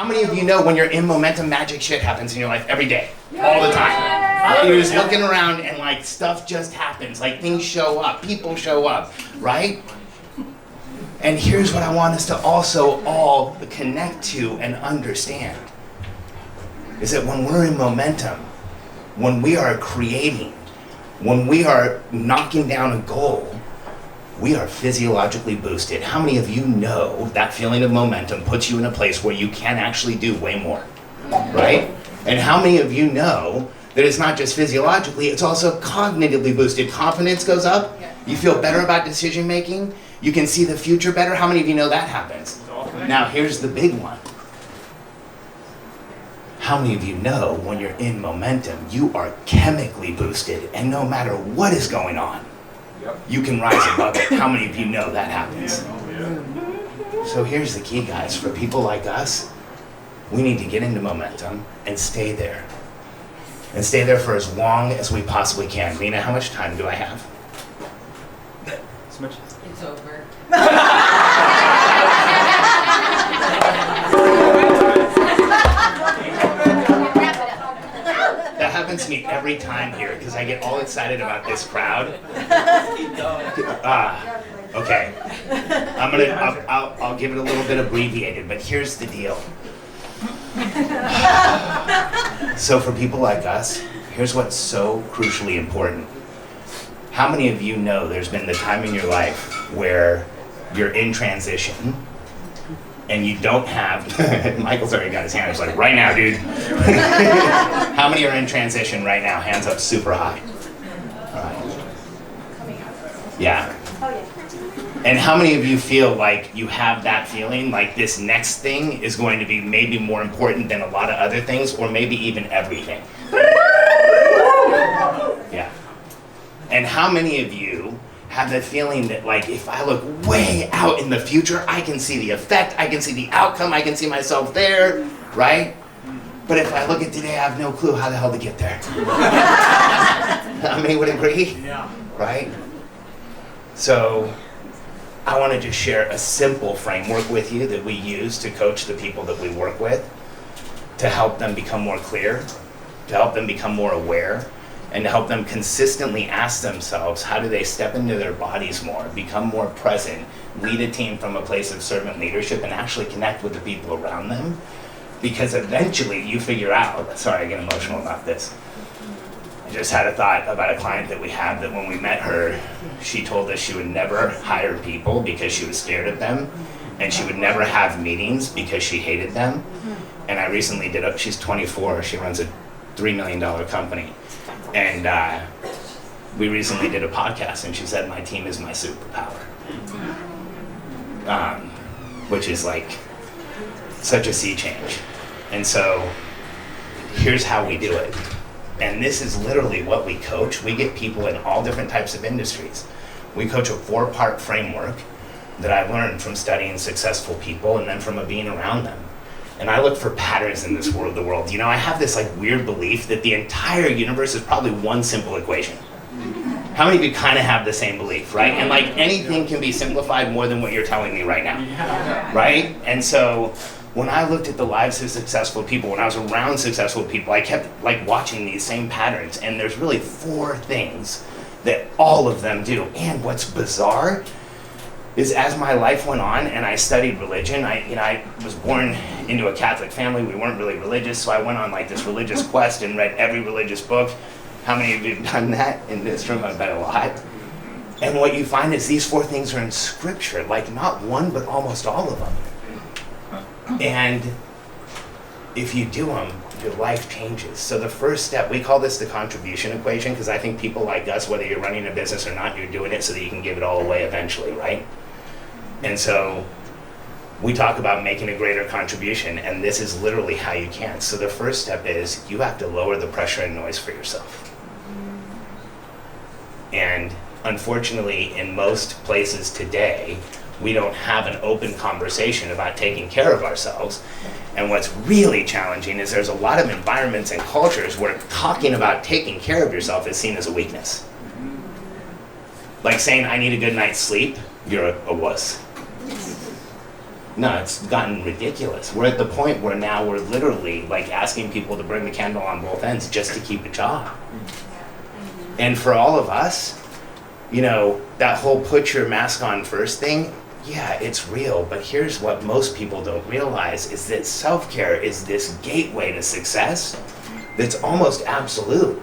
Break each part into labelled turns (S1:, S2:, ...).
S1: How many of you know when you're in momentum, magic shit happens in your life every day, all the time? You're just looking around and like stuff just happens, like things show up, people show up, right? And here's what I want us to also all connect to and understand, is that when we're in momentum, when we are creating, when we are knocking down a goal, we are physiologically boosted. How many of you know that feeling of momentum puts you in a place where you can actually do way more, right? And how many of you know that it's not just physiologically, it's also cognitively boosted? Confidence goes up, you feel better about decision making, you can see the future better. How many of you know that happens? Now here's the big one. How many of you know when you're in momentum, you are chemically boosted, and no matter what is going on, you can rise above it? How many of you know that happens? So here's the key, guys. For people like us, we need to get into momentum and stay there. And stay there for as long as we possibly can. Lina, how much time do I have?
S2: As much.
S3: It's over.
S1: That happens to me every time here because I get all excited about this crowd. Okay. I'll give it a little bit abbreviated, but here's the deal. So for people like us, here's what's so crucially important. How many of you know there's been the time in your life where you're in transition and you don't have, Michael's already got his hand, he's like, right now, dude. How many are in transition right now? Hands up super high. All right. Yeah. And how many of you feel like you have that feeling, like this next thing is going to be maybe more important than a lot of other things, or maybe even everything? Yeah. And how many of you have the feeling that, like, if I look way out in the future, I can see the effect, I can see the outcome, I can see myself there, right? But if I look at today, I have no clue how the hell to get there. How many would agree?
S2: Yeah.
S1: Right? So I want to just share a simple framework with you that we use to coach the people that we work with, to help them become more clear, to help them become more aware, and to help them consistently ask themselves, how do they step into their bodies more, become more present, lead a team from a place of servant leadership, and actually connect with the people around them? Because eventually you figure out, sorry, I get emotional about this. I just had a thought about a client that we have that when we met her, she told us she would never hire people because she was scared of them, and she would never have meetings because she hated them. And I recently she's 24, she runs a $3 million company. And we recently did a podcast, and she said, my team is my superpower. Which is like such a sea change. And so here's how we do it. And this is literally what we coach. We get people in all different types of industries. We coach a 4-part framework that I learned from studying successful people and then from being around them. And I look for patterns in this world, the world. You know, I have this like weird belief that the entire universe is probably one simple equation. How many of you kind of have the same belief, right? And like anything can be simplified more than what you're telling me right now, right? And so when I looked at the lives of successful people, when I was around successful people, I kept like watching these same patterns. And there's really 4 things that all of them do. And what's bizarre is as my life went on and I studied religion, I was born into a Catholic family. We weren't really religious, so I went on like this religious quest and read every religious book. How many of you have done that in this room? I bet a lot. And what you find is these 4 things are in scripture, like not one, but almost all of them. And if you do them, your life changes. So the first step, we call this the contribution equation, because I think people like us, whether you're running a business or not, you're doing it so that you can give it all away eventually, right? And so we talk about making a greater contribution, and this is literally how you can. So the first step is you have to lower the pressure and noise for yourself. And unfortunately, in most places today, we don't have an open conversation about taking care of ourselves. And what's really challenging is there's a lot of environments and cultures where talking about taking care of yourself is seen as a weakness. Like saying, I need a good night's sleep, you're a wuss. No, it's gotten ridiculous. We're at the point where now we're literally like asking people to bring the candle on both ends just to keep a job. And for all of us, you know, that whole put your mask on first thing, yeah, it's real, but here's what most people don't realize is that self-care is this gateway to success that's almost absolute.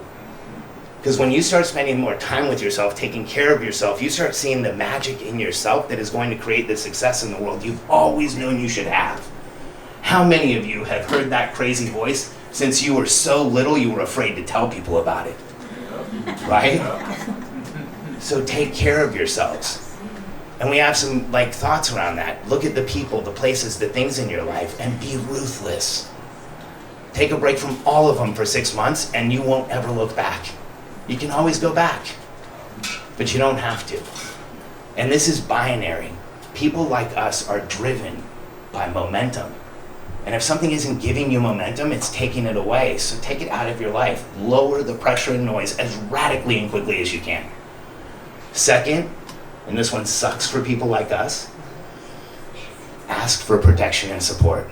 S1: Because when you start spending more time with yourself, taking care of yourself, you start seeing the magic in yourself that is going to create the success in the world you've always known you should have. How many of you have heard that crazy voice since you were so little you were afraid to tell people about it? Right? So take care of yourselves. And we have some like thoughts around that. Look at the people, the places, the things in your life, and be ruthless. Take a break from all of them for 6 months and you won't ever look back. You can always go back, but you don't have to. And this is binary. People like us are driven by momentum. And if something isn't giving you momentum, it's taking it away. So take it out of your life. Lower the pressure and noise as radically and quickly as you can. Second, and this one sucks for people like us, ask for protection and support.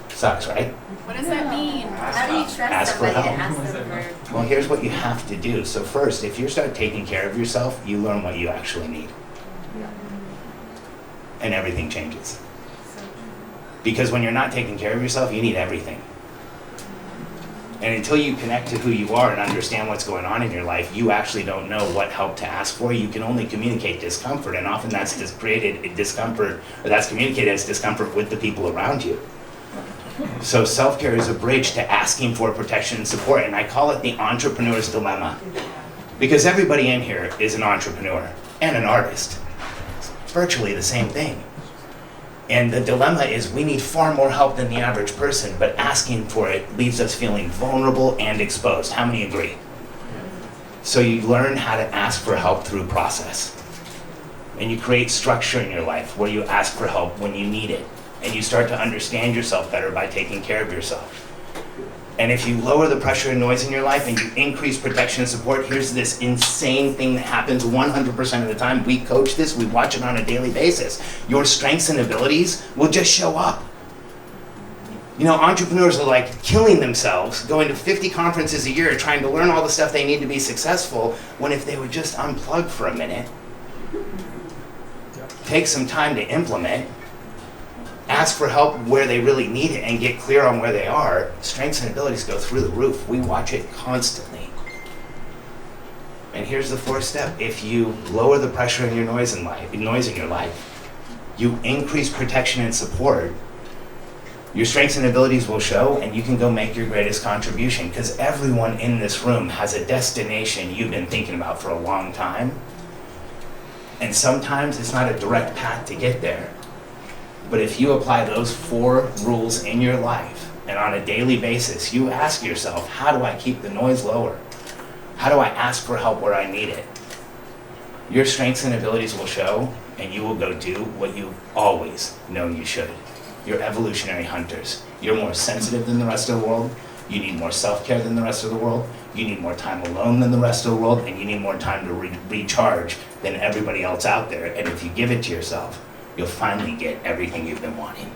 S1: Sucks, right?
S3: What does that mean? How do you trust
S1: Ask for
S3: somebody to
S1: help.
S3: ask them for?
S1: Well, here's what you have to do. So first, if you start taking care of yourself, you learn what you actually need. And everything changes. Because when you're not taking care of yourself, you need everything. And until you connect to who you are and understand what's going on in your life, you actually don't know what help to ask for. You can only communicate discomfort, and often that's just created discomfort, or that's communicated as discomfort with the people around you. So self-care is a bridge to asking for protection and support, and I call it the entrepreneur's dilemma. Because everybody in here is an entrepreneur and an artist. It's virtually the same thing. And the dilemma is we need far more help than the average person, but asking for it leaves us feeling vulnerable and exposed. How many agree? So you learn how to ask for help through process. And you create structure in your life where you ask for help when you need it. And you start to understand yourself better by taking care of yourself. And if you lower the pressure and noise in your life and you increase protection and support, here's this insane thing that happens 100% of the time. We coach this, we watch it on a daily basis. Your strengths and abilities will just show up. You know, entrepreneurs are like killing themselves, going to 50 conferences a year, trying to learn all the stuff they need to be successful, when if they would just unplug for a minute, take some time to implement, ask for help where they really need it and get clear on where they are, strengths and abilities go through the roof. We watch it constantly. And here's the fourth step. If you lower the pressure in your noise in your life, you increase protection and support, your strengths and abilities will show, and you can go make your greatest contribution, because everyone in this room has a destination you've been thinking about for a long time. And sometimes it's not a direct path to get there. But if you apply those 4 rules in your life, and on a daily basis, you ask yourself, how do I keep the noise lower? How do I ask for help where I need it? Your strengths and abilities will show, and you will go do what you've always known you should. You're evolutionary hunters. You're more sensitive than the rest of the world. You need more self-care than the rest of the world. You need more time alone than the rest of the world, and you need more time to recharge than everybody else out there. And if you give it to yourself, you'll finally get everything you've been wanting.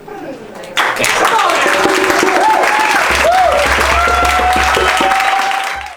S1: Thanks.